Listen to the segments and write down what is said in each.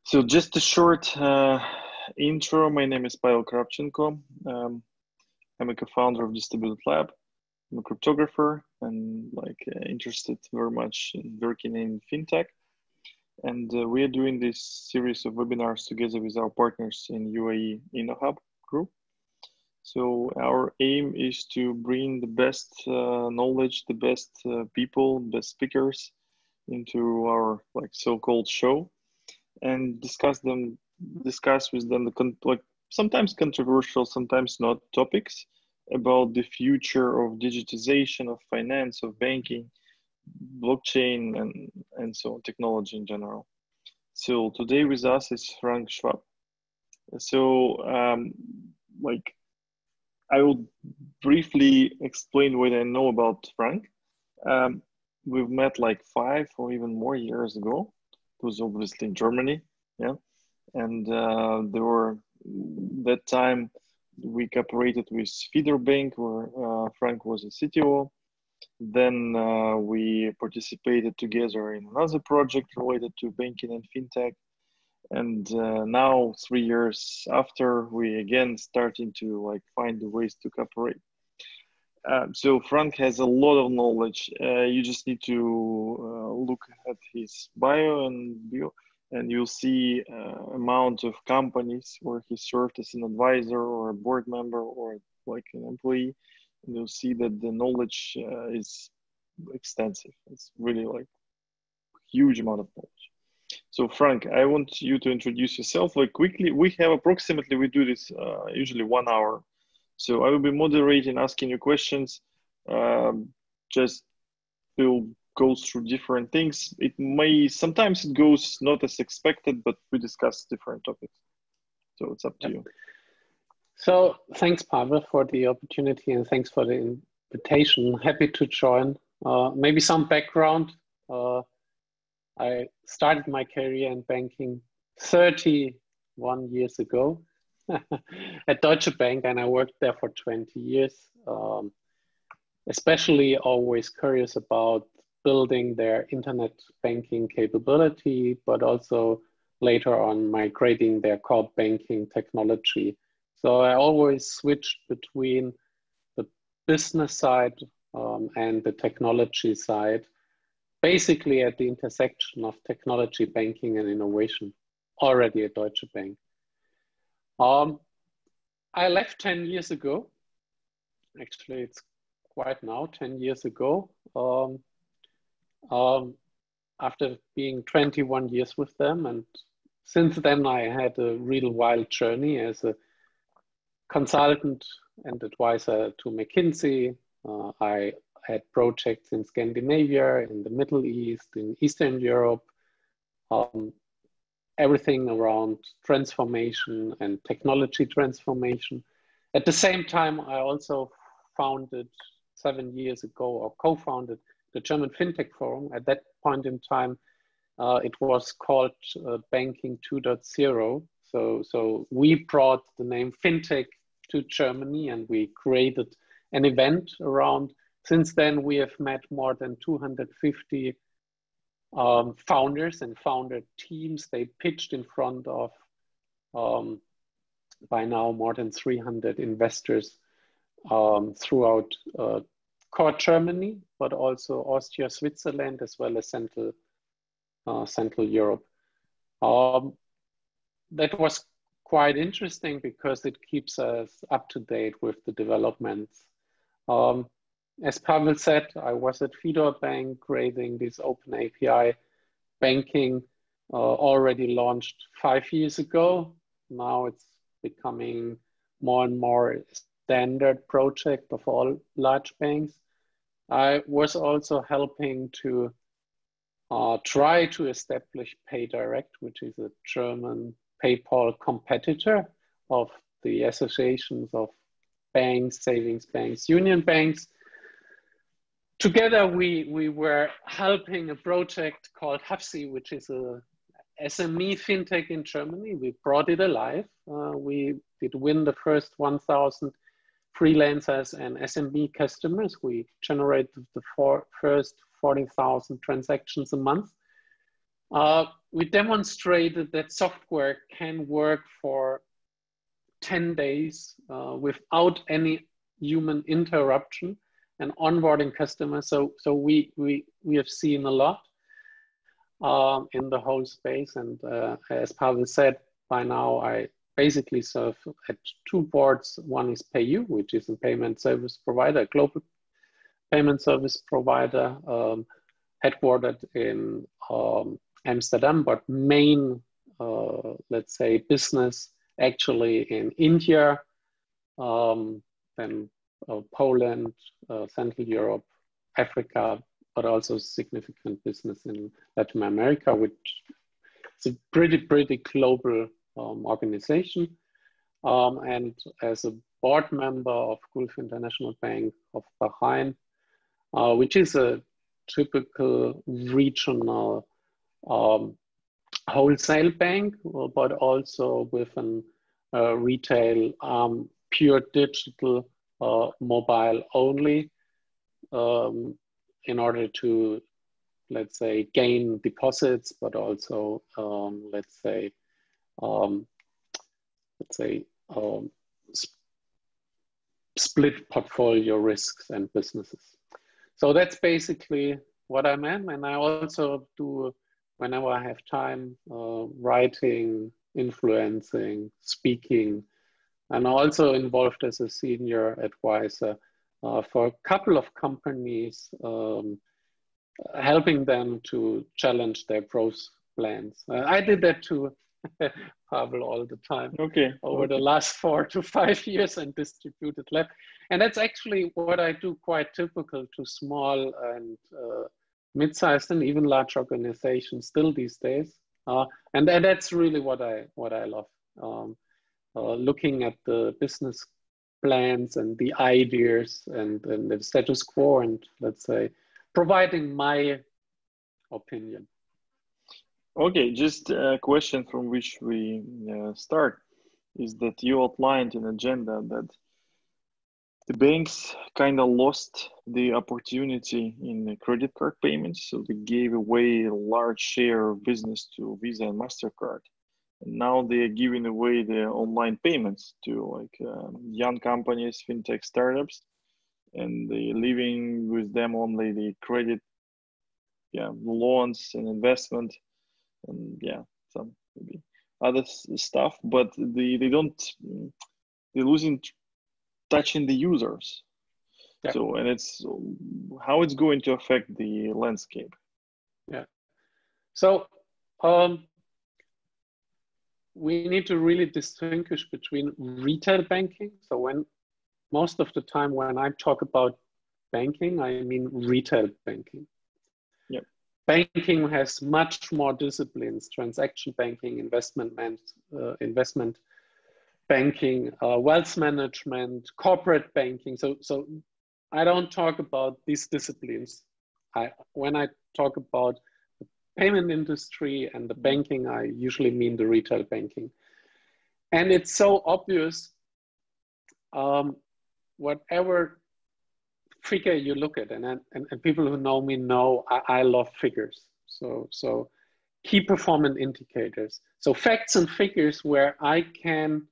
So just a short intro. My name is Pavel Kravchenko. I'm a co-founder of Distributed Lab. I'm a cryptographer and interested very much in working in fintech. And we are doing this series of webinars together with our partners in UAE InnoHub group. So our aim is to bring the best knowledge, the best people, best speakers into our so-called show, and discuss with them the sometimes controversial, sometimes not topics about the future of digitization, of finance, of banking, blockchain, and so on, technology in general. So today with us is Frank Schwab. So I will briefly explain what I know about Frank. We've met like 5 or even more years ago. It was obviously in Germany, yeah. And that time we cooperated with Fidor Bank, where Frank was a CTO. Then we participated together in another project related to banking and fintech. And now 3 years after, we again starting to find the ways to cooperate. So Frank has a lot of knowledge. You just need to look at his bio, and you'll see amount of companies where he served as an advisor or a board member or like an employee. And you'll see that the knowledge is extensive. It's really like huge amount of knowledge. So Frank, I want you to introduce yourself quickly. We have approximately, we do this usually 1 hour. So I will be moderating, asking you questions. Just we'll go through different things. Sometimes it goes not as expected, but we discuss different topics. So it's up to you. So thanks, Pavel, for the opportunity, and thanks for the invitation. Happy to join. Maybe some background. I started my career in banking 31 years ago at Deutsche Bank, and I worked there for 20 years. Especially always curious about building their internet banking capability, but also later on migrating their core banking technology. So I always switched between the business side and the technology side, basically at the intersection of technology, banking, and innovation, already at Deutsche Bank. I left 10 years ago. Actually, it's quite now, 10 years ago. After being 21 years with them. And since then, I had a real wild journey as a consultant and advisor to McKinsey. I had projects in Scandinavia, in the Middle East, in Eastern Europe, everything around transformation and technology transformation. At the same time, I also founded 7 years ago, or co-founded the German FinTech Forum. At that point in time, it was called Banking 2.0. So we brought the name FinTech to Germany, and we created an event around. Since then, we have met more than 250 founders and founder teams. They pitched in front of, by now, more than 300 investors throughout core Germany, but also Austria, Switzerland, as well as Central Europe. That was quite interesting because it keeps us up to date with the developments. As Pavel said, I was at Fidor Bank creating this open API banking, already launched 5 years ago. Now it's becoming more and more standard project of all large banks. I was also helping to try to establish paydirekt, which is a German PayPal competitor of the associations of banks, savings banks, union banks. Together, we were helping a project called Hufsy, which is a SME fintech in Germany. We brought it alive. We did win the first 1,000 freelancers and SMB customers. We generated the first 40,000 transactions a month. We demonstrated that software can work for 10 days without any human interruption and onboarding customers. So we have seen a lot in the whole space. And as Pavel said, by now I basically serve at two boards. One is PayU, which is a payment service provider, a global payment service provider, headquartered in Amsterdam, but main, let's say, business actually in India, then Poland, Central Europe, Africa, but also significant business in Latin America, which is a pretty global organization. And as a board member of Gulf International Bank of Bahrain, which is a typical regional wholesale bank, but also with a retail pure digital mobile only, in order to, let's say, gain deposits, but also let's say split portfolio risks and businesses. So that's basically what I meant. And I also do, whenever I have time, writing, influencing, speaking, and also involved as a senior advisor for a couple of companies, helping them to challenge their growth plans. I did that too, Pavel, all the time. Over the last 4 to 5 years and distributed lab. And that's actually what I do, quite typical to small and mid-sized and even large organizations still these days. And that's really what I love. Looking at the business plans and the ideas and the status quo, and let's say providing my opinion. Okay, just a question from which we start is that you outlined an agenda that the banks kind of lost the opportunity in the credit card payments. So they gave away a large share of business to Visa and MasterCard. And now they are giving away the online payments to like young companies, FinTech startups, and they're leaving with them only the credit, loans and investment, and some maybe other stuff, but they're losing touch in the users. Yeah. So, and it's how it's going to affect the landscape. Yeah. So we need to really distinguish between retail banking. So when most of the time when I talk about banking, I mean retail banking. Yep. Banking has much more disciplines: transaction banking, investment banking, wealth management, corporate banking. So I don't talk about these disciplines. When I talk about the payment industry and the banking, I usually mean the retail banking. And it's so obvious, whatever figure you look at, and people who know me know I love figures. So key performance indicators. So facts and figures where I can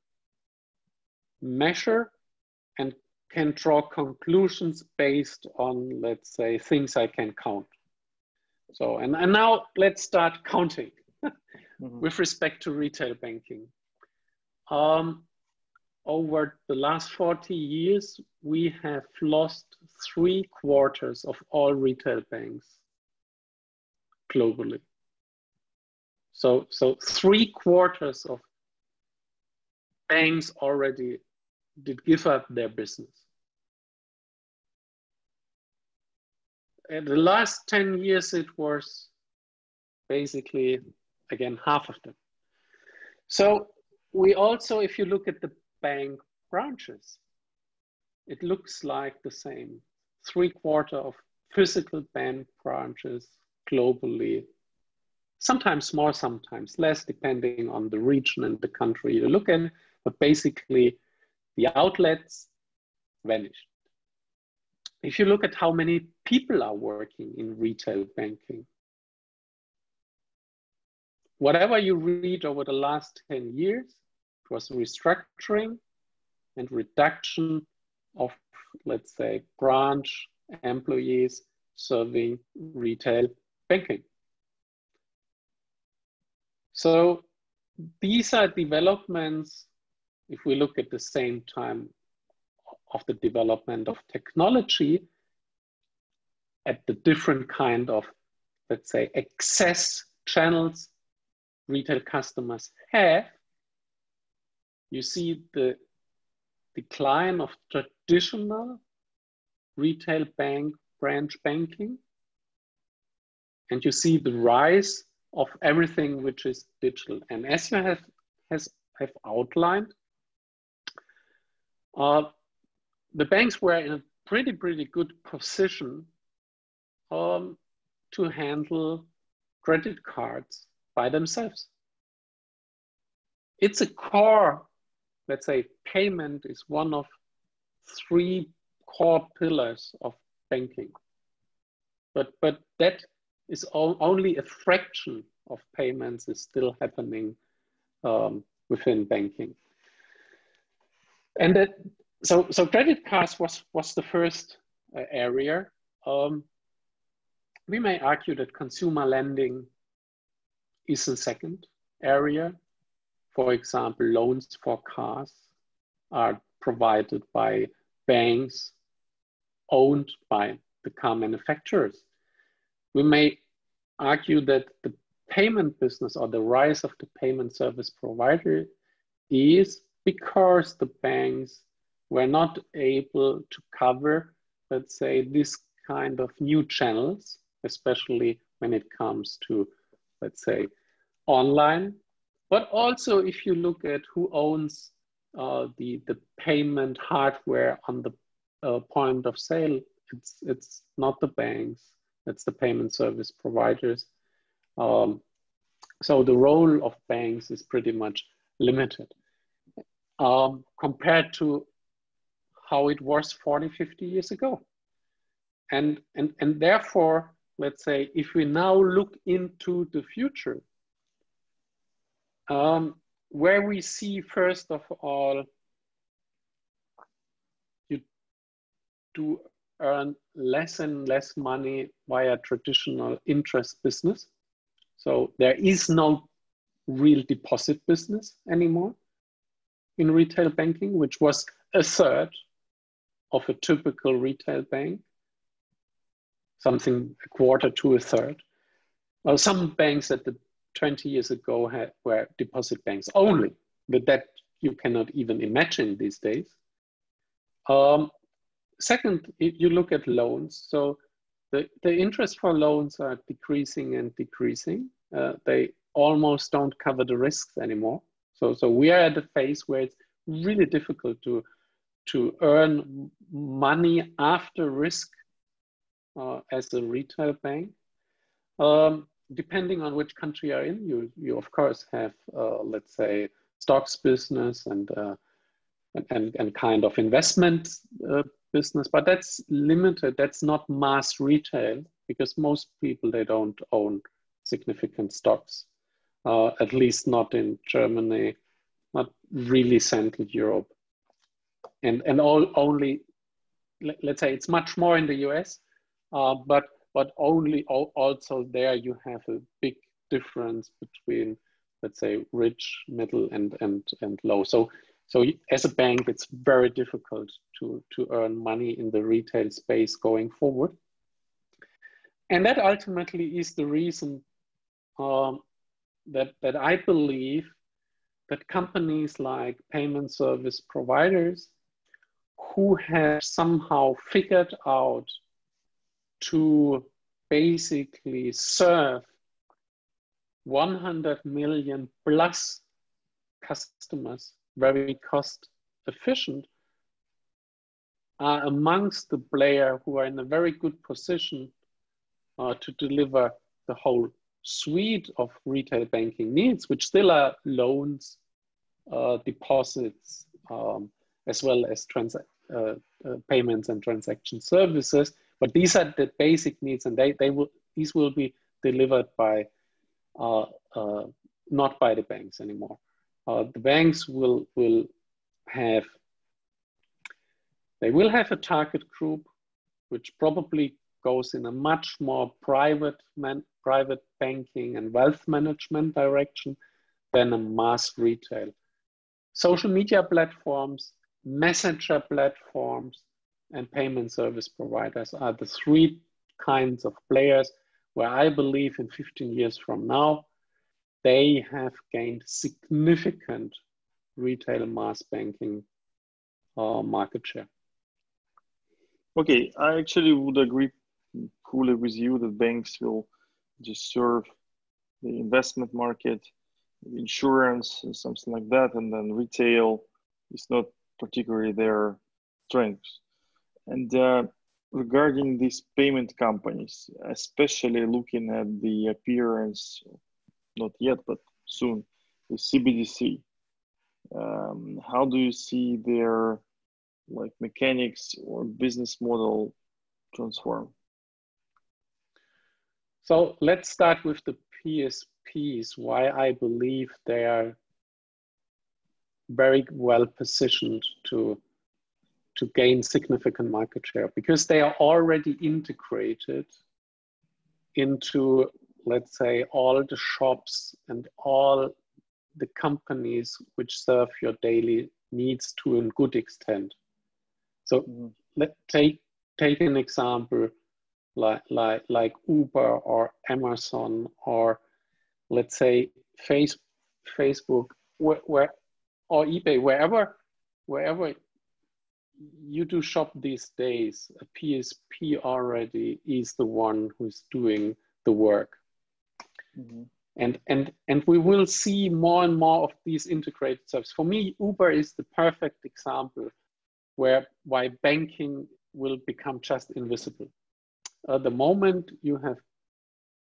measure and can draw conclusions based on, let's say, things I can count. So, and now let's start counting with respect to retail banking. Over the last 40 years, we have lost 3/4 of all retail banks globally. So 3/4 of banks already did give up their business. In the last 10 years, it was basically, again, half of them. So we also, if you look at the bank branches, it looks like the same. 3/4 of physical bank branches globally, sometimes more, sometimes less, depending on the region and the country you look at, but basically the outlets vanished. If you look at how many people are working in retail banking, whatever you read over the last 10 years, it was restructuring and reduction of, let's say, branch employees serving retail banking. So these are developments, if we look at the same time of the development of technology, at the different kind of, let's say, access channels retail customers have, you see the decline of traditional retail bank branch banking, and you see the rise of everything which is digital. And as you have outlined, the banks were in a pretty good position to handle credit cards by themselves. It's a core, let's say, payment is one of 3 core pillars of banking. But that is only a fraction of payments is still happening within banking. And that, so credit cards was the first area. We may argue that consumer lending is the second area. For example, loans for cars are provided by banks owned by the car manufacturers. We may argue that the payment business or the rise of the payment service provider is because the banks were not able to cover, let's say, this kind of new channels, especially when it comes to, let's say, online. But also if you look at who owns the payment hardware on the point of sale, it's not the banks, it's the payment service providers. So the role of banks is pretty much limited compared to how it was 40, 50 years ago. And therefore, let's say, if we now look into the future, where we see, first of all, you do earn less and less money via traditional interest business. So there is no real deposit business anymore in retail banking, which was a third of a typical retail bank, something a quarter to a third. Well, some banks at the 20 years ago were deposit banks only, but that you cannot even imagine these days. Second, if you look at loans, so the interest for loans are decreasing and decreasing. They almost don't cover the risks anymore. So we are at a phase where it's really difficult to earn money after risk as a retail bank. Depending on which country you're in, you of course have, let's say, stocks business and kind of investment business, but that's limited. That's not mass retail because most people, they don't own significant stocks, at least not in Germany, not really Central Europe. And only, let's say it's much more in the US, but only also there you have a big difference between, let's say, rich, middle, and low. So as a bank, it's very difficult to earn money in the retail space going forward. And that ultimately is the reason that I believe that companies like payment service providers who have somehow figured out to basically serve 100 million plus customers very cost efficient are amongst the players who are in a very good position to deliver the whole suite of retail banking needs, which still are loans, deposits, as well as payments and transaction services. But these are the basic needs, and these will be delivered by not by the banks anymore. The banks will have a target group, which probably goes in a much more private banking and wealth management direction than a mass retail. Social media platforms, messenger platforms, and payment service providers are the three kinds of players where I believe in 15 years from now, they have gained significant retail mass banking market share. Okay, I actually would agree fully with you that banks will just serve the investment market, insurance, and something like that, and then retail is not particularly their strengths. And regarding these payment companies, especially looking at the appearance, not yet, but soon, the CBDC, how do you see their mechanics or business model transform? So let's start with the PSPs, why I believe they are very well positioned to gain significant market share, because they are already integrated into, let's say, all the shops and all the companies which serve your daily needs to a good extent. So let's take an example like Uber or Amazon, or let's say Facebook, or eBay, wherever you do shop these days, a PSP already is the one who's doing the work. And we will see more and more of these integrated services. For me, Uber is the perfect example why banking will become just invisible. The moment you have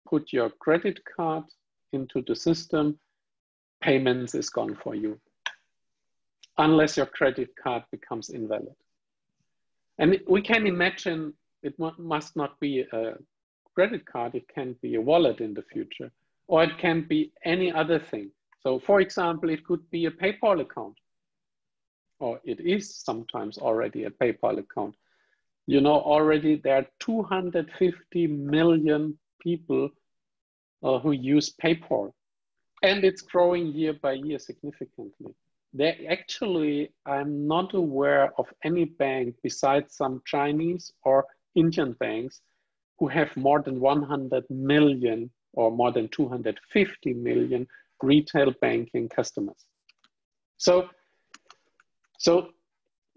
put your credit card into the system, payments is gone for you, unless your credit card becomes invalid. And we can imagine it must not be a credit card, it can be a wallet in the future, or it can be any other thing. So for example, it could be a PayPal account, or it is sometimes already a PayPal account. You know, already there are 250 million people who use PayPal, and it's growing year by year significantly. I'm not aware of any bank besides some Chinese or Indian banks who have more than 100 million or more than 250 million retail banking customers. So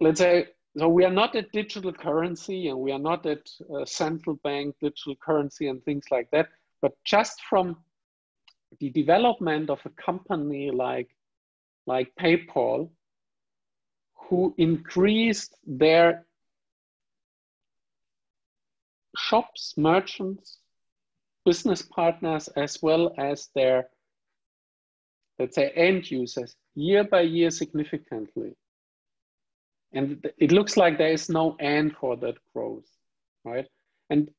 let's say, so we are not at digital currency, and we are not at central bank digital currency and things like that, but just from the development of a company like PayPal, who increased their shops, merchants, business partners, as well as their, let's say, end users year by year significantly. And it looks like there is no end for that growth, right? And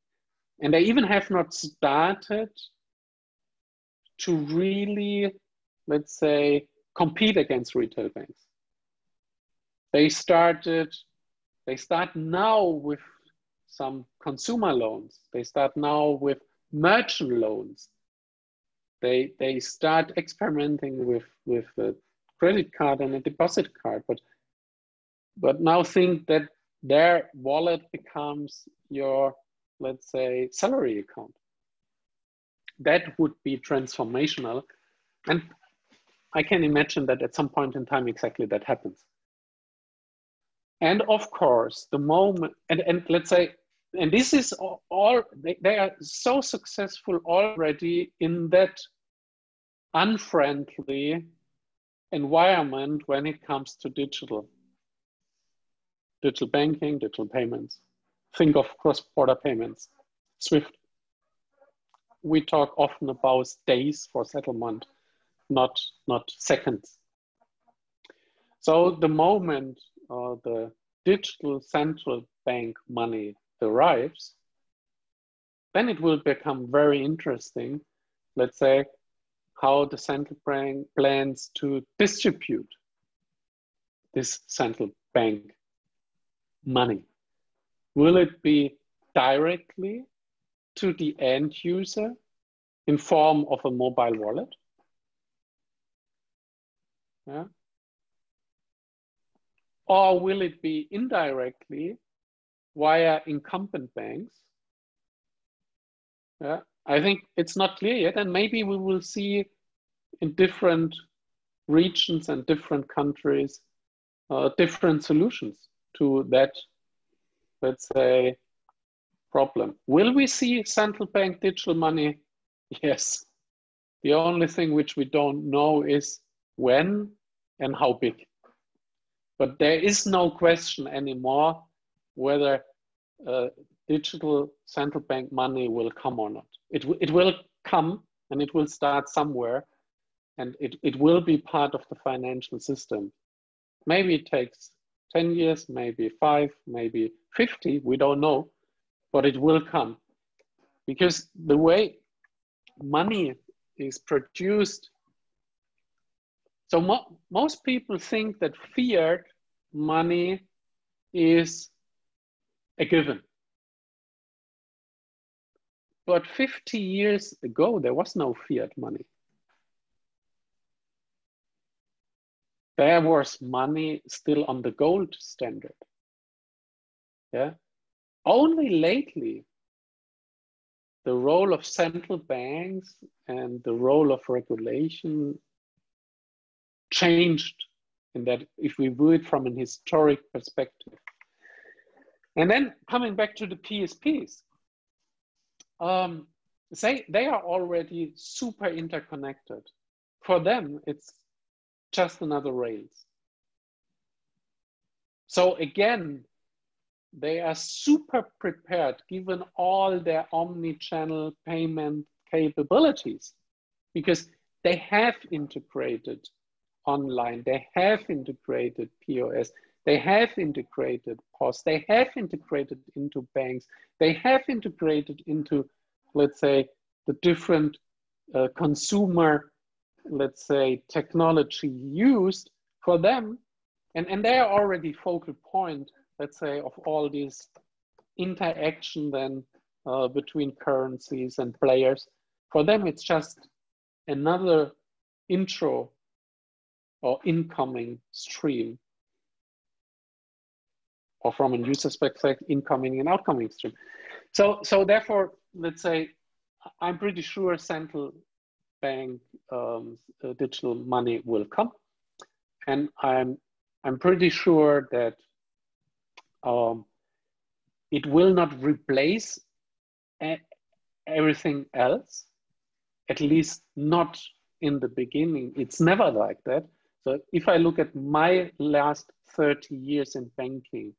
they even have not started to really, let's say, compete against retail banks. They start now with some consumer loans. They start now with merchant loans. They start experimenting with a credit card and a deposit card, but now think that their wallet becomes your, let's say, salary account. That would be transformational. And I can imagine that at some point in time, exactly that happens. And of course, the moment, and let's say, and this is all, they are so successful already in that unfriendly environment when it comes to digital banking, digital payments. Think of cross-border payments, SWIFT. We talk often about days for settlement, not seconds. So the moment the digital central bank money arrives, then it will become very interesting, let's say, how the central bank plans to distribute this central bank money. Will it be directly to the end user in form of a mobile wallet? Yeah. Or will it be indirectly via incumbent banks? Yeah. I think it's not clear yet, and maybe we will see in different regions and different countries different solutions to that, let's say, problem. Will we see central bank digital money? Yes. The only thing which we don't know is when and how big. But there is no question anymore whether digital central bank money will come or not. It will come, and it will start somewhere, and it will be part of the financial system. Maybe it takes 10 years, maybe 5, maybe 50, we don't know, but it will come. Because the way money is produced, so most people think that fiat money is a given. But 50 years ago, there was no fiat money. There was money still on the gold standard. Yeah. Only lately, the role of central banks and the role of regulation changed in that, if we view it from an historic perspective. And then coming back to the PSPs, they are already super interconnected. For them, it's just another rails. So again, they are super prepared given all their omni-channel payment capabilities, because they have integrated online, they have integrated POS, they have integrated POS, they have integrated into banks, they have integrated into, let's say, the different consumer, let's say, technology used for them. And they are already focal point, let's say, of all these interaction then between currencies and players. For them, it's just another intro or incoming stream, or from a user's perspective, incoming and outgoing stream. So therefore, let's say, I'm pretty sure central bank digital money will come, and I'm pretty sure that it will not replace everything else, at least not in the beginning. It's never like that. So if I look at my last 30 years in banking,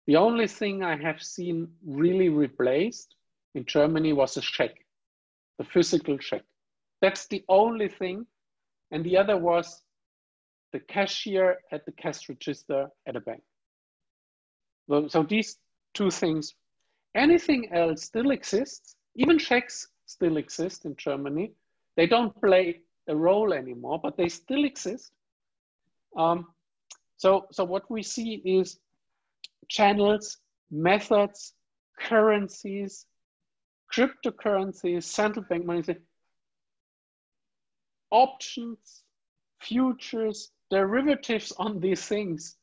the only thing I have seen really replaced in Germany was a check, the physical check. That's the only thing. And the other was the cashier at the cash register at a bank. So these two things, anything else still exists. Even checks still exist in Germany. They don't play a role anymore, but they still exist. So what we see is channels, methods, currencies, cryptocurrencies, central bank money, options, futures, derivatives on these things.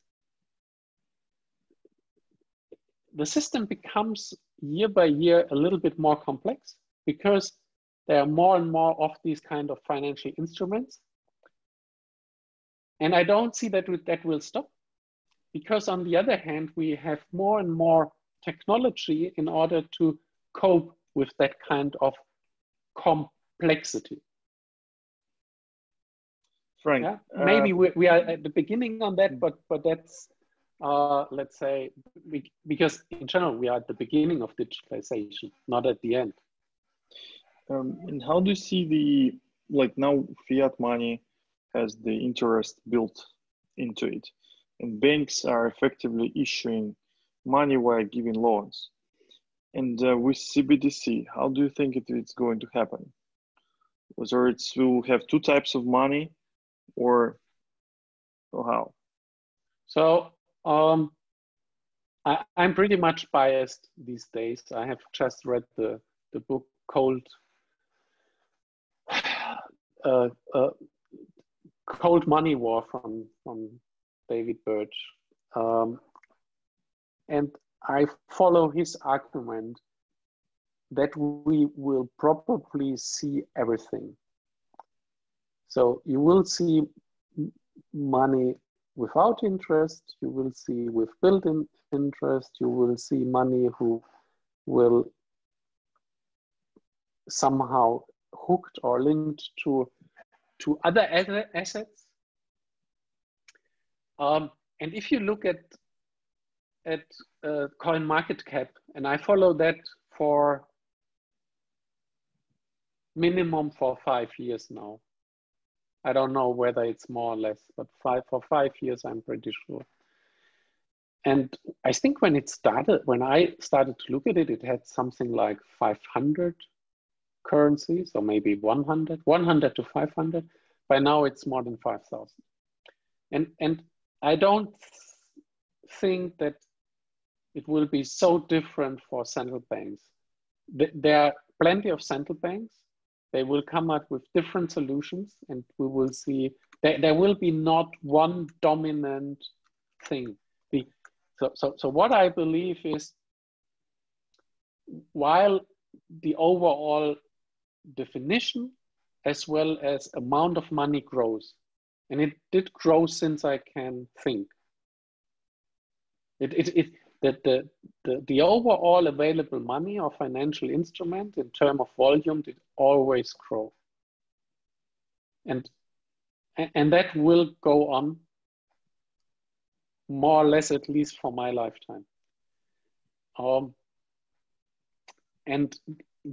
The system becomes year by year a little bit more complex because there are more and more of these kind of financial instruments. And I don't see that that will stop, because on the other hand, we have more and more technology in order to cope with that kind of complexity. Frank, yeah? Maybe we are at the beginning on that, but that's, let's say, because in general, we are at the beginning of digitalization, not at the end. And how do you see the, like now fiat money has the interest built into it, and banks are effectively issuing money while giving loans. And with CBDC, how do you think it's going to happen? Whether it's will have two types of money or how? So I'm pretty much biased these days. I have just read the book Cold Money War from David Birch. And I follow his argument that we will probably see everything. So you will see money without interest, you will see with built-in interest, you will see money who will somehow hooked or linked to other assets. And if you look at coin market cap, and I follow that for minimum for 5 years now. I don't know whether it's more or less, but for 5 years, I'm pretty sure. And I think when I started to look at it, it had something like 500 currencies, or maybe 100 to 500. By now, it's more than 5,000. And I don't think that it will be so different for central banks. There are plenty of central banks. They will come up with different solutions, and we will see there will be not one dominant thing. So what I believe is, while the overall definition as well as amount of money grows, and it did grow since I can think, the overall available money or financial instrument in terms of volume did always grow. And that will go on more or less, at least for my lifetime. And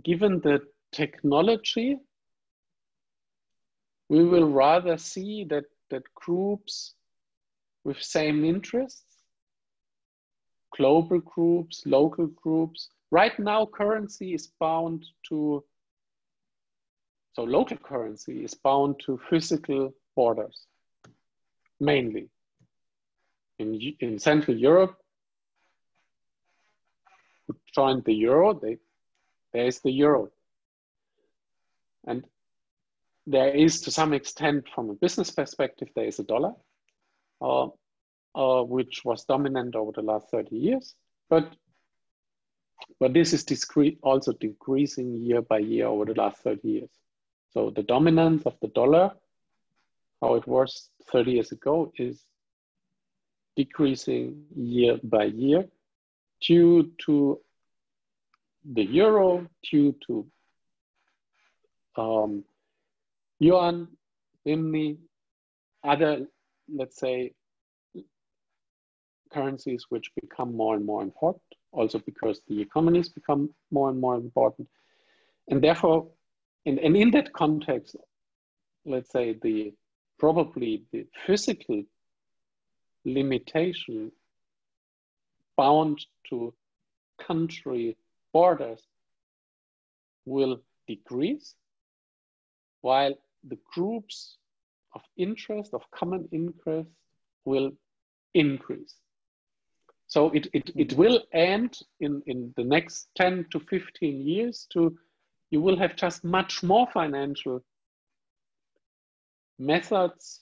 given the technology, we will rather see that groups with same interests, global groups, local groups. Right now, currency is bound to, so local currency is bound to physical borders, mainly. In Central Europe, who joined the euro, there is the euro. And there is, to some extent, from a business perspective, there is a dollar. Which was dominant over the last 30 years, but this is also decreasing year by year over the last 30 years. So the dominance of the dollar, how it was 30 years ago, is decreasing year by year due to the euro, due to yuan, renminbi, other, let's say, currencies which become more and more important, also because the economies become more and more important. And therefore, and in that context, let's say probably the physical limitation bound to country borders will decrease, while the groups of interest, of common interest, will increase. So it will end in the next 10 to 15 years you will have just much more financial methods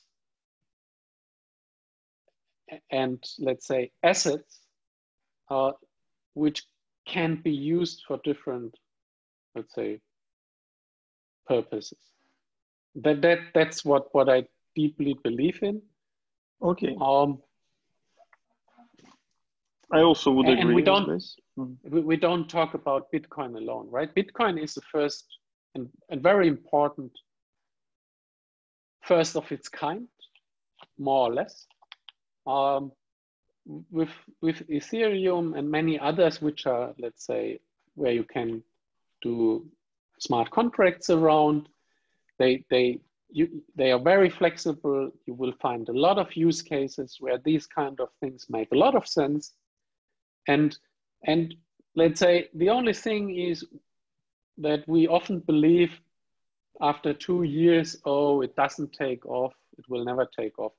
and, let's say, assets which can be used for different, let's say, purposes. That's what I deeply believe in. Okay. I also would agree with this. We don't talk about Bitcoin alone, right? Bitcoin is the first and very important, first of its kind, more or less. With Ethereum and many others, which are, let's say, where you can do smart contracts around, they are very flexible. You will find a lot of use cases where these kind of things make a lot of sense. And let's say the only thing is that we often believe after 2 years, oh, it doesn't take off, it will never take off.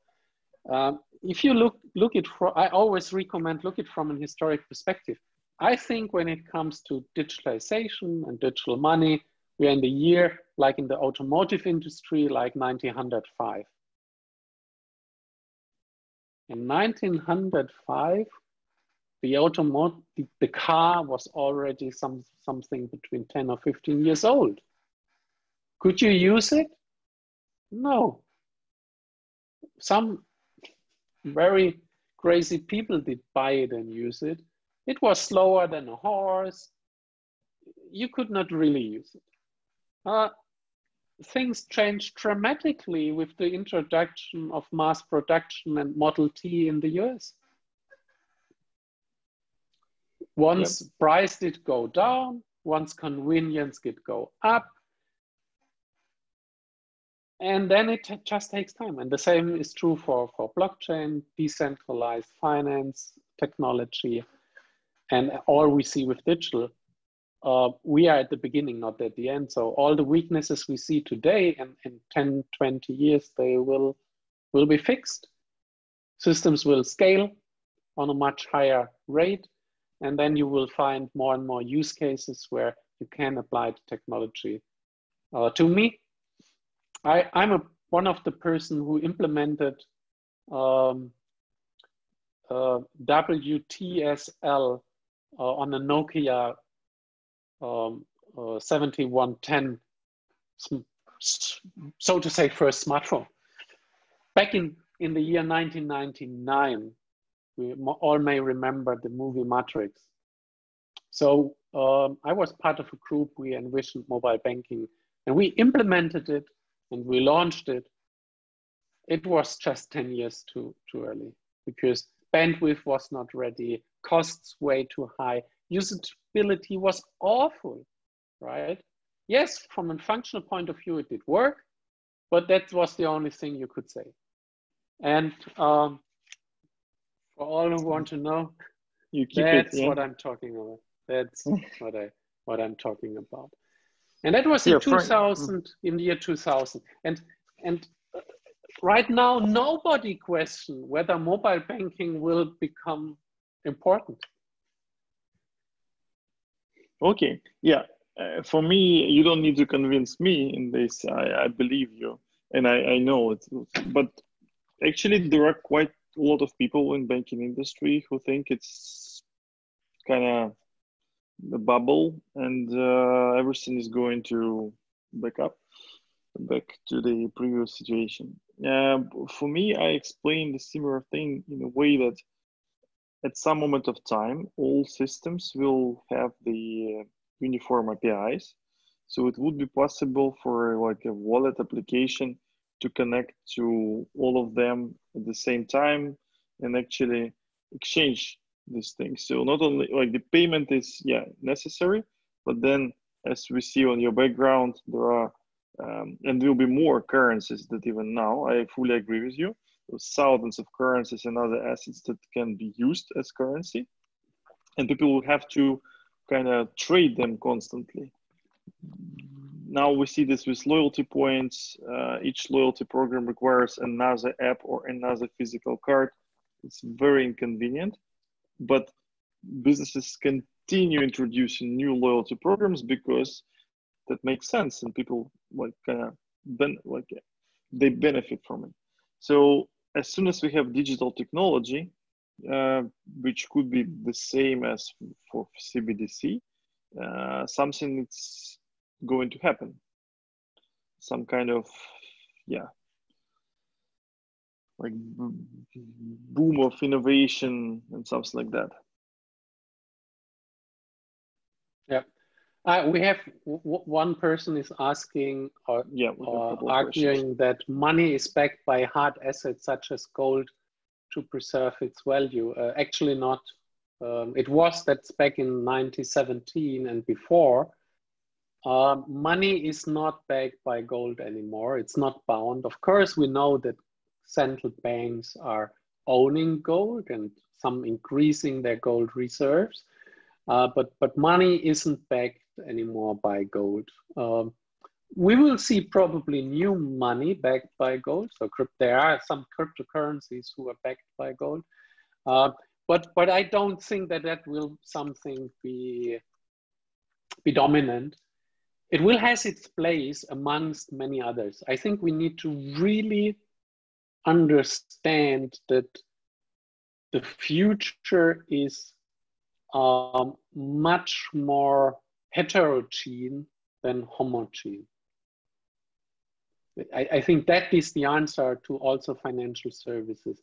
If you look it from, I always recommend look it from an historic perspective. I think when it comes to digitalization and digital money, we are in the year, like in the automotive industry, like 1905. In 1905, the car was already something between 10 or 15 years old. Could you use it? No. Some very crazy people did buy it and use it. It was slower than a horse. You could not really use it. Things changed dramatically with the introduction of mass production and Model T in the US. Once price did go down, once convenience did go up, and then it just takes time. And the same is true for blockchain, decentralized finance, technology, and all we see with digital. We are at the beginning, not at the end. So all the weaknesses we see today, and in 10, 20 years, they will be fixed. Systems will scale on a much higher rate. And then you will find more and more use cases where you can apply the technology. To me, I'm one of the person who implemented WTSL on a Nokia 7110, so to say, first smartphone. Back in the year 1999, we all may remember the movie Matrix. So I was part of a group, we envisioned mobile banking, and we implemented it and we launched it. It was just 10 years too early because bandwidth was not ready, costs way too high, usability was awful, right? Yes, from a functional point of view, it did work, but that was the only thing you could say. And for all who want to know, that's what I'm talking about. That's what I'm talking about. And that was in 2000, in the year 2000. And right now, nobody questions whether mobile banking will become important. Okay, yeah. For me, you don't need to convince me in this. I believe you, and I know it. But actually, there are quite a lot of people in banking industry who think it's kind of the bubble and everything is going to back to the previous situation. For me, I explained the similar thing in a way that at some moment of time, all systems will have the uniform APIs. So it would be possible for like a wallet application to connect to all of them at the same time and actually exchange these things. So not only like the payment is necessary, but then as we see on your background, there are and there will be more currencies that even now. I fully agree with you. There's thousands of currencies and other assets that can be used as currency, and people will have to kind of trade them constantly. Now we see this with loyalty points. Each loyalty program requires another app or another physical card. It's very inconvenient, but businesses continue introducing new loyalty programs because that makes sense and people they benefit from it. So as soon as we have digital technology, which could be the same as for CBDC, something that's going to happen. Some kind of, like boom of innovation and something like that. Yeah. We have one person is asking or arguing that money is backed by hard assets such as gold to preserve its value. Actually not. It was that's back in 1917 and before. Money is not backed by gold anymore. It's not bound. Of course, we know that central banks are owning gold and some increasing their gold reserves. But money isn't backed anymore by gold. we will see probably new money backed by gold. So there are some cryptocurrencies who are backed by gold. But I don't think that that will something be dominant. It will has its place amongst many others. I think we need to really understand that the future is much more heterogeneous than homogeneous. I think that is the answer to also financial services.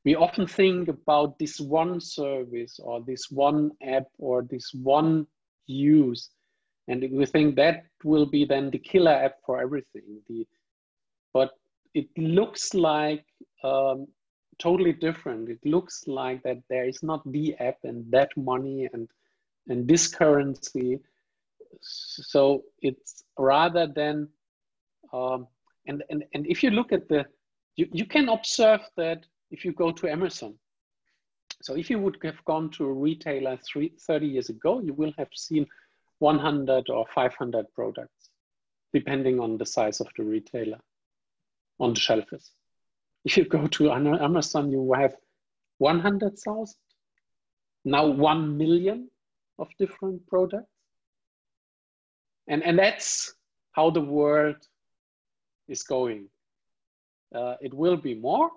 We often think about this one service or this one app or this one use, and we think that will be then the killer app for everything. But it looks like totally different. It looks like that there is not the app and that money and this currency. So it's rather than, and if you look at you can observe that if you go to Amazon. So if you would have gone to a retailer 30 years ago, you will have seen 100 or 500 products, depending on the size of the retailer on the shelves. If you go to Amazon, you will have 100,000, now 1 million of different products. And that's how the world is going. It will be more,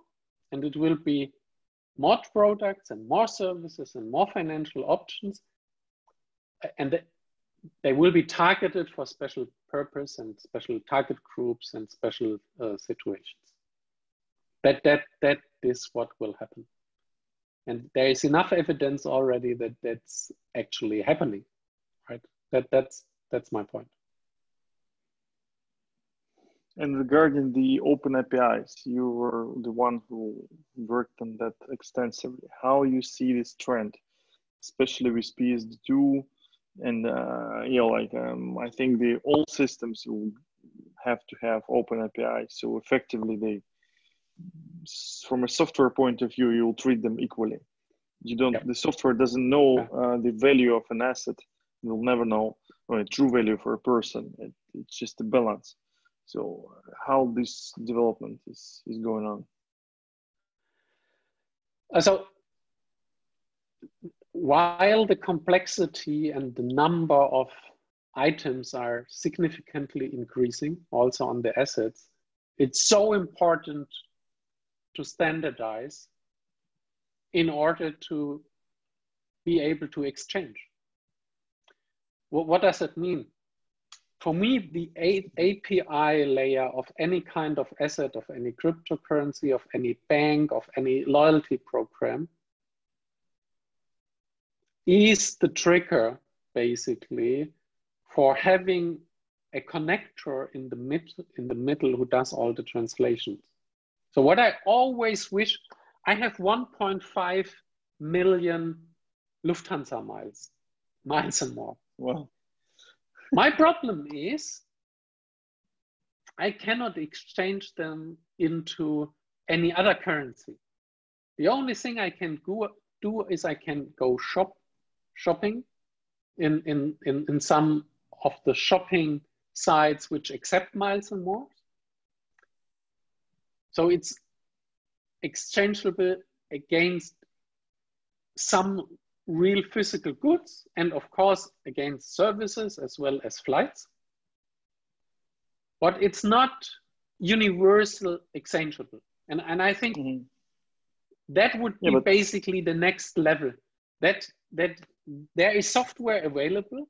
and it will be more products and more services and more financial options. And they will be targeted for special purpose and special target groups and special situations. That is what will happen. And there is enough evidence already that that's actually happening, right? That's my point. And regarding the open APIs, you were the one who worked on that extensively. How you see this trend, especially with PSD2, and I think all systems will have to have open APIs. So effectively, from a software point of view, you'll treat them equally. You don't. Yep. The software doesn't know the value of an asset. You'll never know a true value for a person. It's just a balance. So how this development is going on? So while the complexity and the number of items are significantly increasing also on the assets, it's so important to standardize in order to be able to exchange. What does it mean? For me, the API layer of any kind of asset, of any cryptocurrency, of any bank, of any loyalty program is the trigger, basically, for having a connector in the middle who does all the translations. So what I always wish, I have 1.5 million Lufthansa miles and more. Wow. My problem is I cannot exchange them into any other currency. The only thing I can do is I can go shopping in some of the shopping sites which accept miles and more. So it's exchangeable against some real physical goods, and of course against services as well as flights. But it's not universal exchangeable. And I think that would be basically the next level. That there is software available.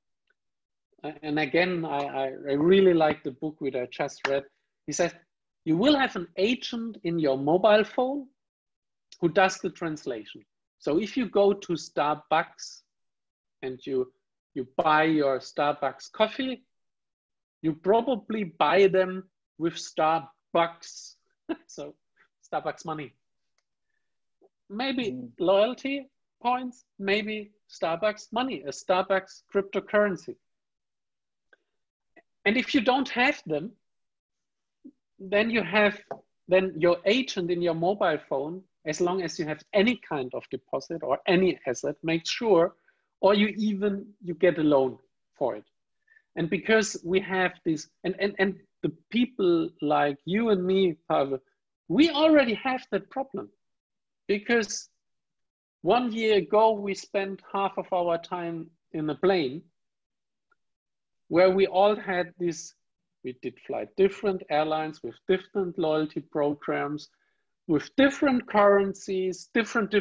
And again, I really like the book which I just read. He says, you will have an agent in your mobile phone who does the translation. So if you go to Starbucks and you buy your Starbucks coffee, you probably buy them with Starbucks, so Starbucks money. Maybe loyalty points, maybe Starbucks money, a Starbucks cryptocurrency. And if you don't have them, then your agent in your mobile phone, as long as you have any kind of deposit or any asset, make sure, or you get a loan for it. And because we have this, and the people like you and me, Pavel, we already have that problem. Because 1 year ago, we spent half of our time in a plane where we all had this, we did fly different airlines with different loyalty programs, with different currencies, different.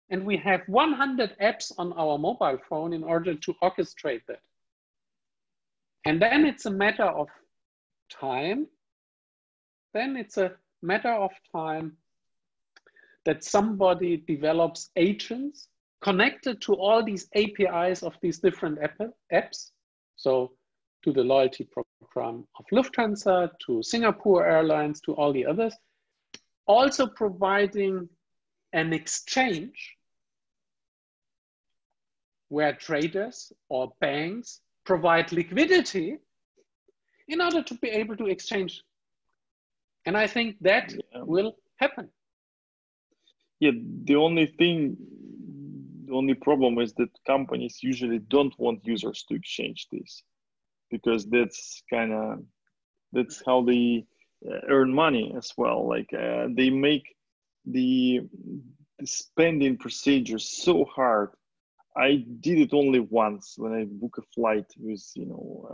And we have 100 apps on our mobile phone in order to orchestrate that. And then it's a matter of time. That somebody develops agents connected to all these APIs of these different apps. So to the loyalty program of Lufthansa, to Singapore Airlines, to all the others, also providing an exchange where traders or banks provide liquidity in order to be able to exchange. And I think that will happen. Yeah, the only problem is that companies usually don't want users to exchange this, because that's how they earn money as well. Like they make the spending procedure so hard. I did it only once when I book a flight with,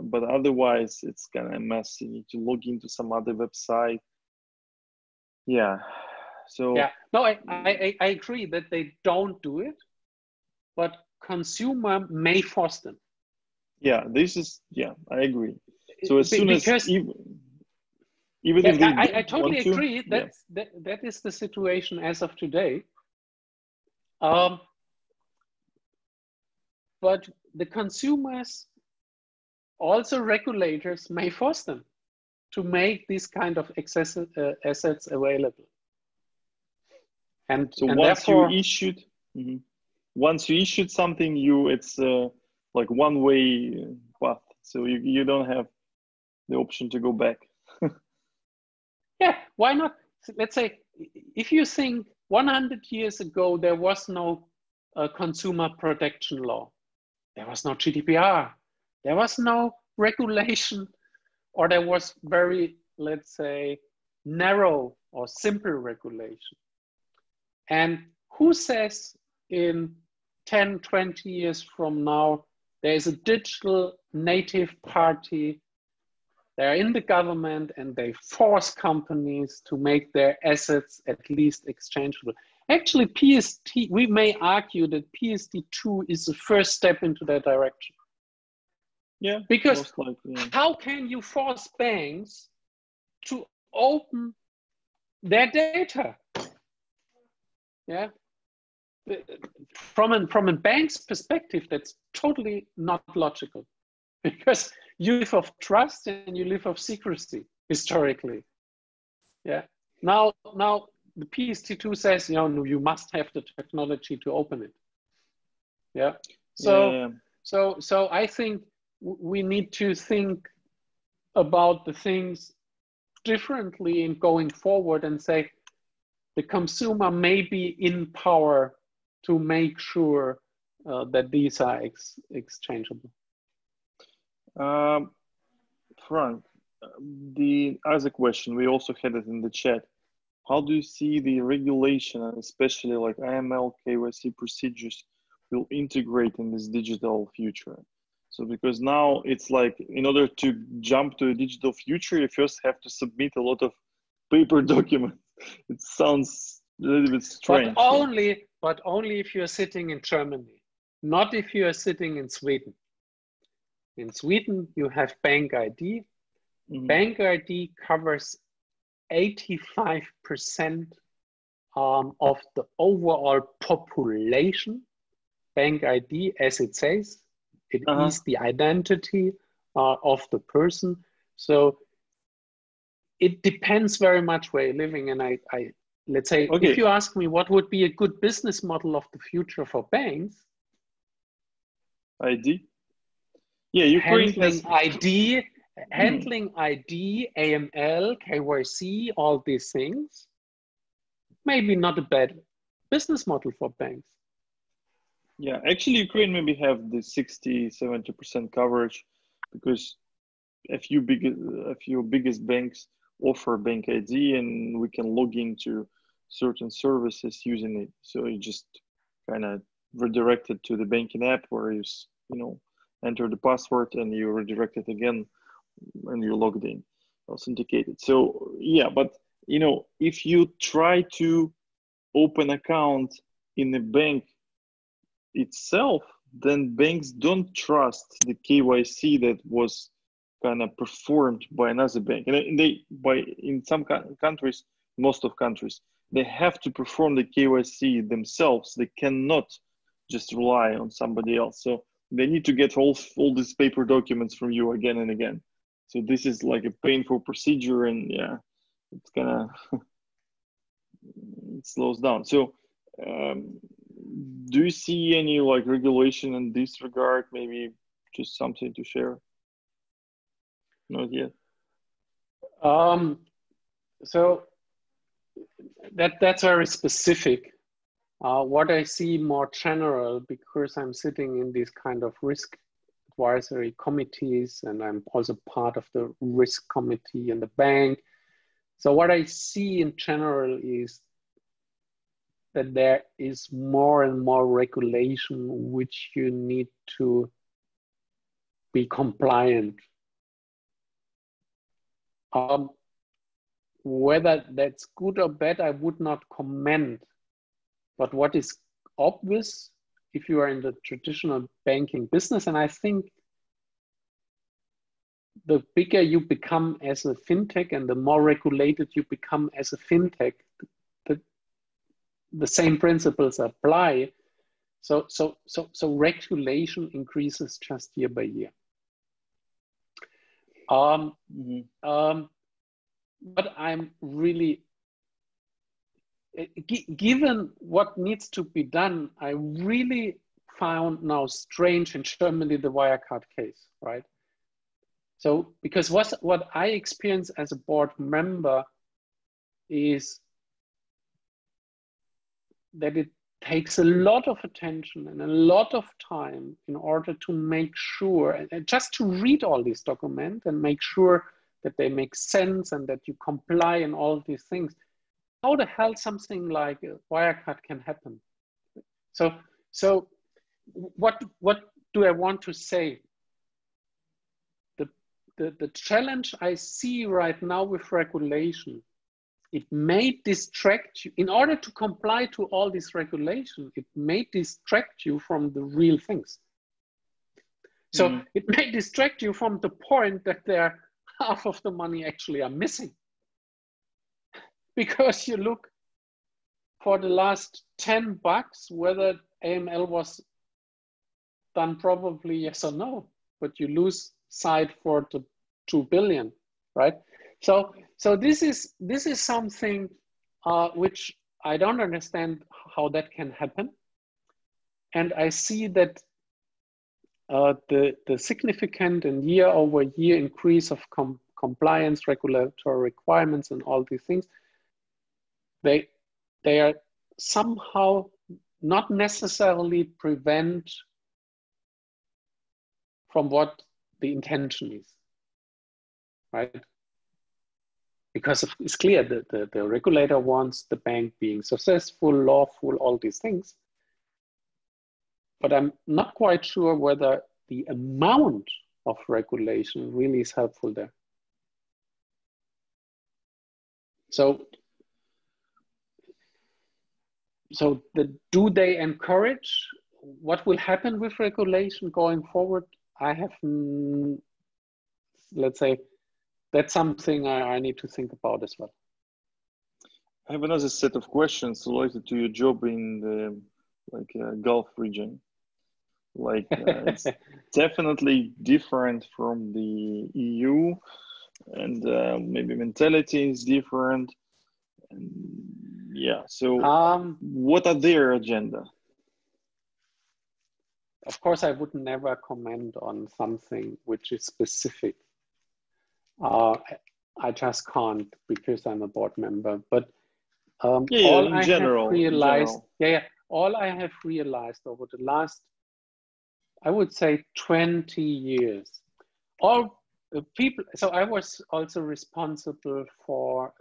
but otherwise it's kind of messy. You need to log into some other website. Yeah. So yeah, no, I agree that they don't do it, but consumer may force them. Yeah, I agree. So as soon as even if they I totally agree. that is the situation as of today. But the consumers, also regulators, may force them to make these kind of assets available. And so and once therefore, you issued something, it's like one way path. So you don't have the option to go back. Yeah, why not? Let's say, if you think 100 years ago, there was no consumer protection law. There was no GDPR. There was no regulation, or there was very, let's say, narrow or simple regulation. And who says in 10, 20 years from now, there is a digital native party, they're in the government and they force companies to make their assets at least exchangeable. Actually, PSD, we may argue that PSD2 is the first step into that direction. Yeah, because how can you force banks to open their data? Yeah, from a bank's perspective, that's totally not logical, because you live of trust and you live of secrecy historically. Yeah. Now the PSD2 says, you must have the technology to open it. Yeah. So I think we need to think about the things differently in going forward and say the consumer may be in power to make sure that these are exchangeable. Frank, the other question, we also had it in the chat. How do you see the regulation, and especially like AML, KYC procedures, will integrate in this digital future? So because now it's like, in order to jump to a digital future, you first have to submit a lot of paper documents. It sounds a little bit strange. But only if you're sitting in Germany, not if you are sitting in Sweden. In Sweden, you have Bank ID. Mm-hmm. Bank ID covers 85% of the overall population. Bank ID, as it says, it is the identity of the person. So it depends very much where you're living. And I let's say, if you ask me what would be a good business model of the future for banks, ID. Yeah, Ukraine handling ID, AML, KYC, all these things, maybe not a bad business model for banks. Yeah, actually, Ukraine maybe have the 60-70% coverage because a few biggest banks offer bank ID, and we can log into certain services using it. So you just kind of redirected to the banking app where you enter the password and you redirect it again and you're logged in, authenticated. So yeah, but if you try to open account in a bank itself, then banks don't trust the KYC that was kind of performed by another bank. And in some countries, most of countries, they have to perform the KYC themselves. They cannot just rely on somebody else. So they need to get all these paper documents from you again and again. So this is like a painful procedure, and yeah, it's kind of it slows down. So do you see any like regulation in this regard? Maybe just something to share? Not yet. So that's very specific. What I see more general, because I'm sitting in these kind of risk advisory committees, and I'm also part of the risk committee in the bank. So what I see in general is that there is more and more regulation which you need to be compliant. Whether that's good or bad, I would not comment. But what is obvious, if you are in the traditional banking business, and I think the bigger you become as a fintech and the more regulated you become as a fintech, the same principles apply. So regulation increases just year by year. But I'm really, given what needs to be done, I really found now strange in Germany the Wirecard case, right? So, because what I experienced as a board member is that it takes a lot of attention and a lot of time in order to make sure, and just to read all these documents and make sure that they make sense and that you comply and all these things. How the hell something like a Wirecard can happen? So what do I want to say? The challenge I see right now with regulation, it may distract you. In order to comply to all these regulations, it may distract you from the real things. So it may distract you from the point that there half of the money actually are missing. Because you look for the last $10, whether AML was done probably yes or no, but you lose sight for the 2 billion, right? So this is something which I don't understand how that can happen. And I see that the significant and year-over-year increase of compliance, regulatory requirements, and all these things, they are somehow not necessarily prevent from what the intention is, right? Because it's clear that the regulator wants the bank being successful, lawful, all these things. But I'm not quite sure whether the amount of regulation really is helpful there. So do they encourage? What will happen with regulation going forward? I have, let's say, that's something I need to think about as well. I have another set of questions related to your job in the Gulf region. It's definitely different from the EU, and maybe mentality is different. And yeah, so what are their agenda? Of course, I would never comment on something which is specific. I just can't because I'm a board member. But all I have realized all I have realized over the last, I would say 20 years, all the people, so I was also responsible for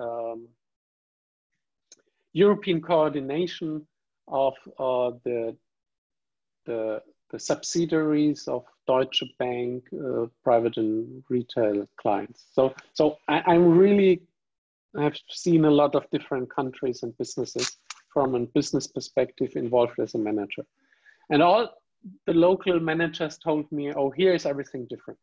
European coordination of the subsidiaries of Deutsche Bank, private and retail clients. So I'm really, I've seen a lot of different countries and businesses from a business perspective involved as a manager. And all the local managers told me, oh, here is everything different.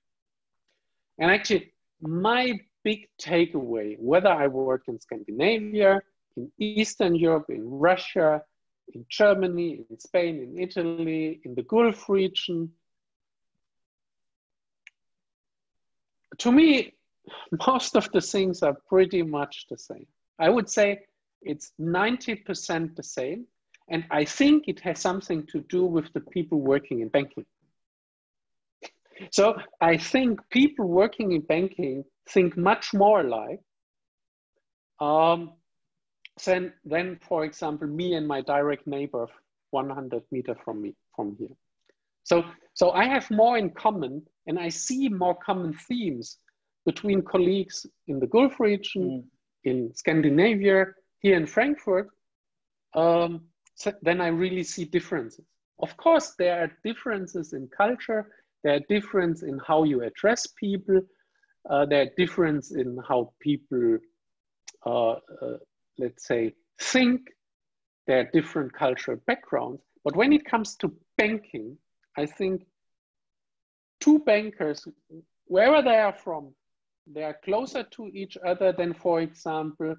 And actually, my big takeaway, whether I work in Scandinavia, in Eastern Europe, in Russia, in Germany, in Spain, in Italy, in the Gulf region, to me, most of the things are pretty much the same. I would say it's 90% the same. And I think it has something to do with the people working in banking. So I think people working in banking think much more alike than, for example, me and my direct neighbor 100 meters from here. So I have more in common, and I see more common themes between colleagues in the Gulf region, in Scandinavia, here in Frankfurt, so then I really see differences. Of course, there are differences in culture, there are differences in how you address people, there are differences in how people, let's say, think, there are different cultural backgrounds. But when it comes to banking, I think two bankers, wherever they are from, they are closer to each other than, for example,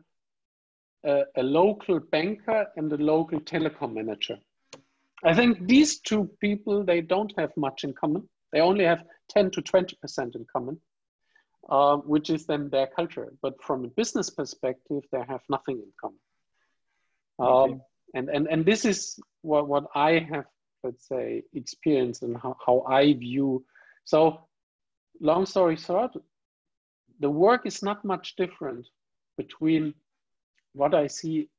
a local banker and a local telecom manager. I think these two people, they don't have much in common. They only have 10 to 20% in common, which is then their culture. But from a business perspective, they have nothing in common. Okay. And this is what I have, let's say, experienced and how I view. So long story short, the work is not much different between what I see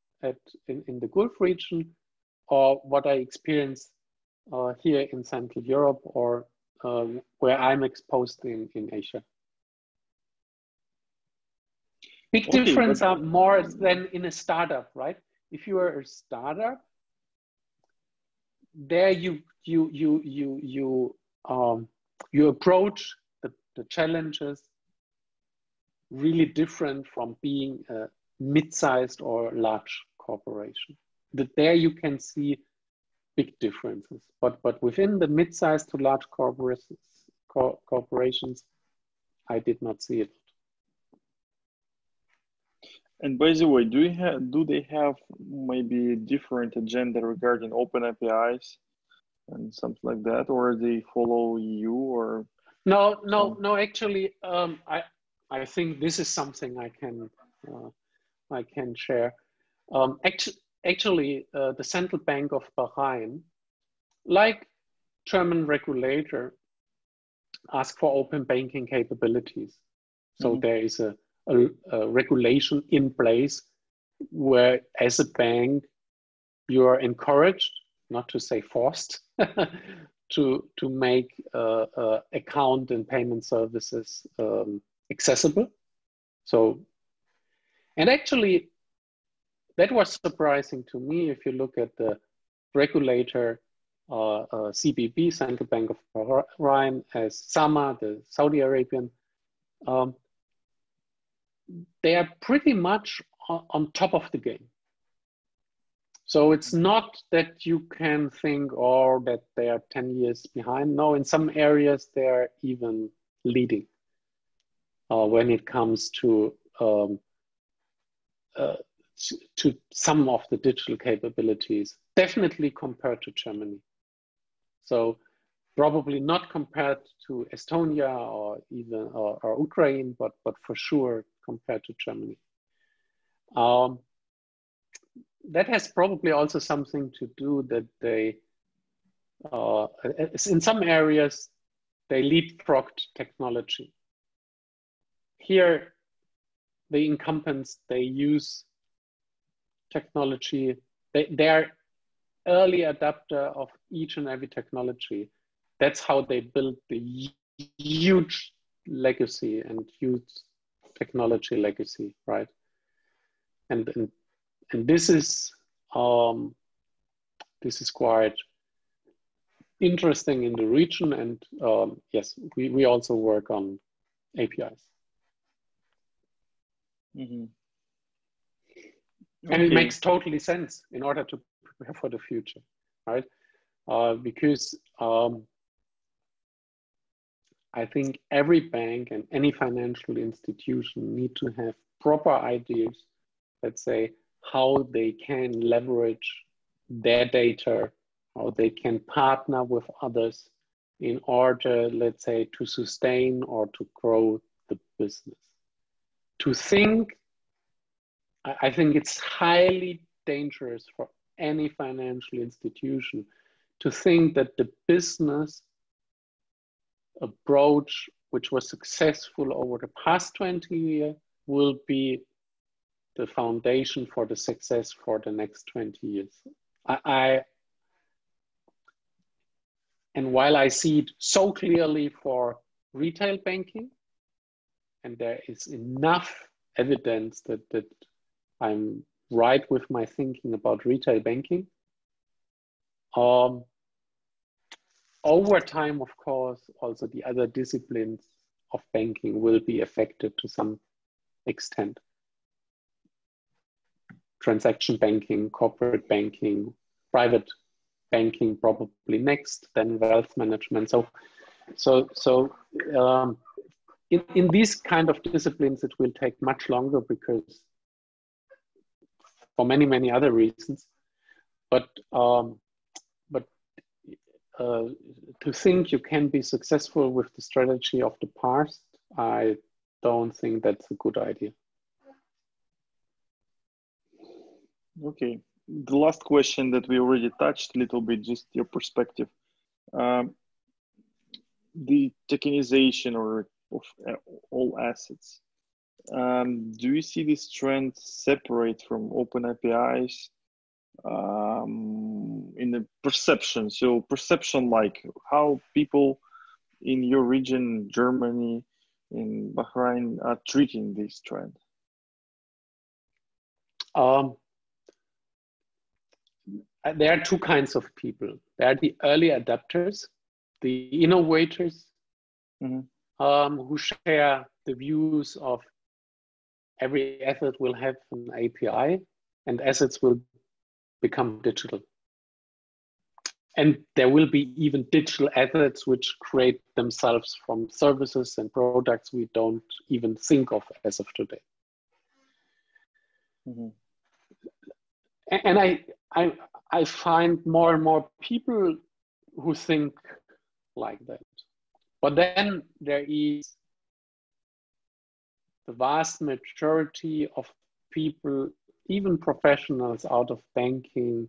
in the Gulf region or what I experience here in Central Europe or where I'm exposed in Asia. Big difference are more than in a startup, right? If you are a startup, there you approach the challenges really different from being a mid-sized or large corporation. There you can see big differences, but within the mid-sized to large corporations, I did not see it. And by the way, do they have maybe different agenda regarding open APIs and something like that, or they follow EU or? No. Actually, I think this is something I can share. Actually, the Central Bank of Bahrain, like German regulator, ask for open banking capabilities. So there is a regulation in place where, as a bank, you are encouraged, not to say forced, to make account and payment services accessible. So, and actually, that was surprising to me. If you look at the regulator, CBB, Central Bank of Bahrain, as SAMA, the Saudi Arabian, they are pretty much on top of the game. So it's not that you can think, or that they are 10 years behind. No, in some areas, they're even leading when it comes to some of the digital capabilities, definitely compared to Germany. So probably not compared to Estonia or even or Ukraine, but for sure compared to Germany. That has probably also something to do that they, in some areas, they leapfrogged technology. Here, the incumbents, they use technology. They are early adopter of each and every technology. That's how they built the huge legacy and huge technology legacy, right? And this is quite interesting in the region. And yes, we also work on APIs. Mm-hmm. And it makes totally sense in order to prepare for the future, right? Because I think every bank and any financial institution need to have proper ideas, let's say, how they can leverage their data, how they can partner with others in order, let's say, to sustain or to grow the business. To think, I think it's highly dangerous for any financial institution to think that the business approach, which was successful over the past 20 years, will be the foundation for the success for the next 20 years. And while I see it so clearly for retail banking, and there is enough evidence that I'm right with my thinking about retail banking, over time, of course, also the other disciplines of banking will be affected to some extent. Transaction banking, corporate banking, private banking probably next, then wealth management. In these kind of disciplines, it will take much longer because for many other reasons. But to think you can be successful with the strategy of the past, I don't think that's a good idea. Okay, the last question that we already touched a little bit, just your perspective. The tokenization of all assets. Do you see this trend separate from open APIs in the perception? So perception, like how people in your region, Germany, in Bahrain, are treating this trend? There are two kinds of people. There are the early adapters, the innovators, who share the views of every asset will have an API and assets will become digital. And there will be even digital assets which create themselves from services and products we don't even think of as of today. And I find more and more people who think like that. But then there is the vast majority of people, even professionals out of banking,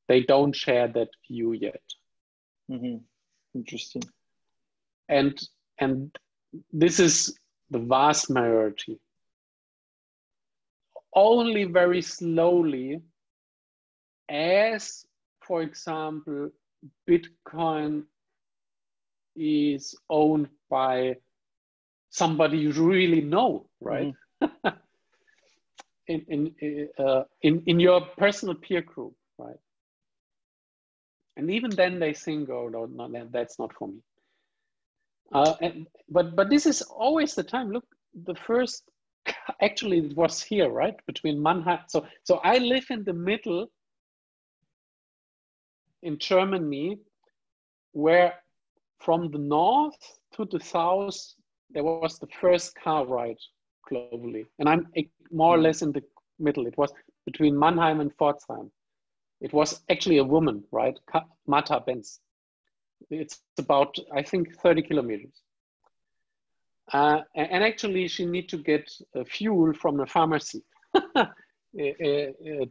they don't share that view yet. Interesting. And this is the vast majority. Only very slowly, as, for example, Bitcoin is owned by somebody you really know, right? in your personal peer group, right? And even then they think, oh no, that's not for me. But this is always the time. Look, the first, actually it was here, right? Between Mannheim. So I live in the middle in Germany, where from the north to the south, there was the first car ride globally. And I'm more or less in the middle. It was between Mannheim and Pforzheim. It was actually a woman, right? Martha Benz. It's about, I think, 30 kilometers. And actually she need to get fuel from the pharmacy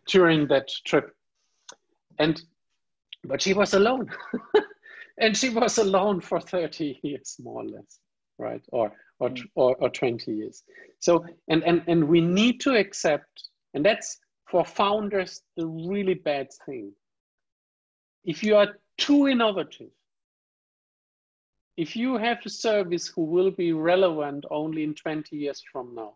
during that trip. But she was alone. And she was alone for 30 years, more or less, right? Or 20 years. So, and we need to accept, and that's for founders, the really bad thing. if you are too innovative, if you have a service who will be relevant only in 20 years from now,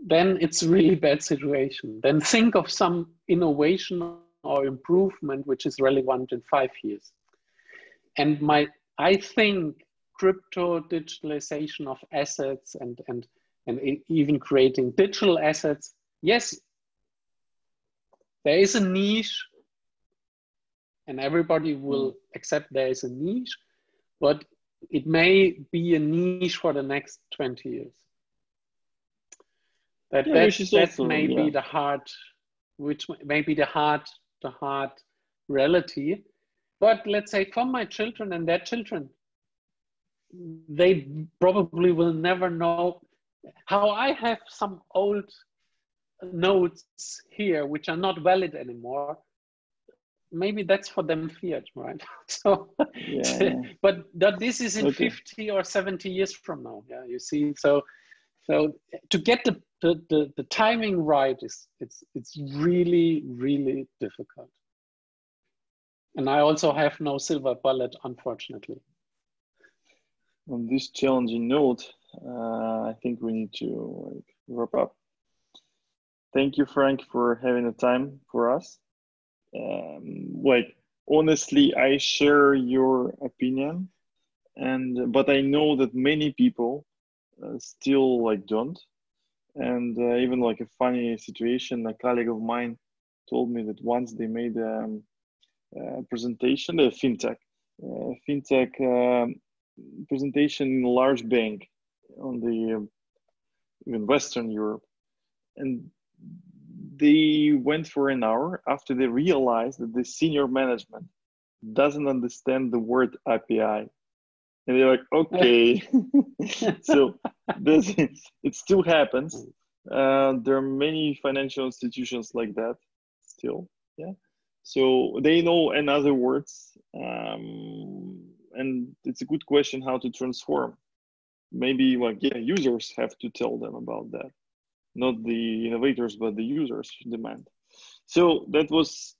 then it's a really bad situation. Then think of some innovation or improvement which is relevant in 5 years. And I think crypto, digitalization of assets, and even creating digital assets, yes, there is a niche, and everybody will accept there is a niche, but it may be a niche for the next 20 years. That may be the hard, which may be the hard reality. But let's say for my children and their children, they probably will never know how I have some old notes here which are not valid anymore. Maybe that's for them fiat, right? So, but this is in 50 or 70 years from now. Yeah, you see. So to get the timing right it's really, really difficult. And I also have no silver bullet, unfortunately. On this challenging note, I think we need to wrap up. Thank you, Frank, for having the time for us. Honestly, I share your opinion, but I know that many people still don't. And even a funny situation, a colleague of mine told me that once they made a presentation, a FinTech presentation in a large bank in Western Europe, and they went for an hour after they realized that the senior management doesn't understand the word API. And they're like, okay. So it still happens. There are many financial institutions like that still. Yeah. So they know in other words. And it's a good question how to transform. Maybe users have to tell them about that. Not the innovators, but the users demand. So that was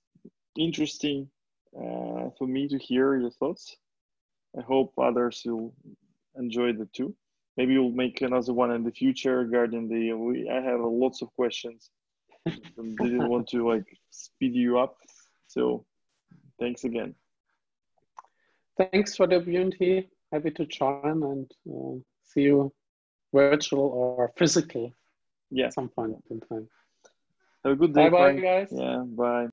interesting for me to hear your thoughts. I hope others will enjoy it too. Maybe we'll make another one in the future regarding I have lots of questions. Didn't want to speed you up. So thanks again. Thanks for the opportunity. Happy to join and see you virtual or physical at some point in time. Have a good day, bye, Frank. guys. Yeah, bye.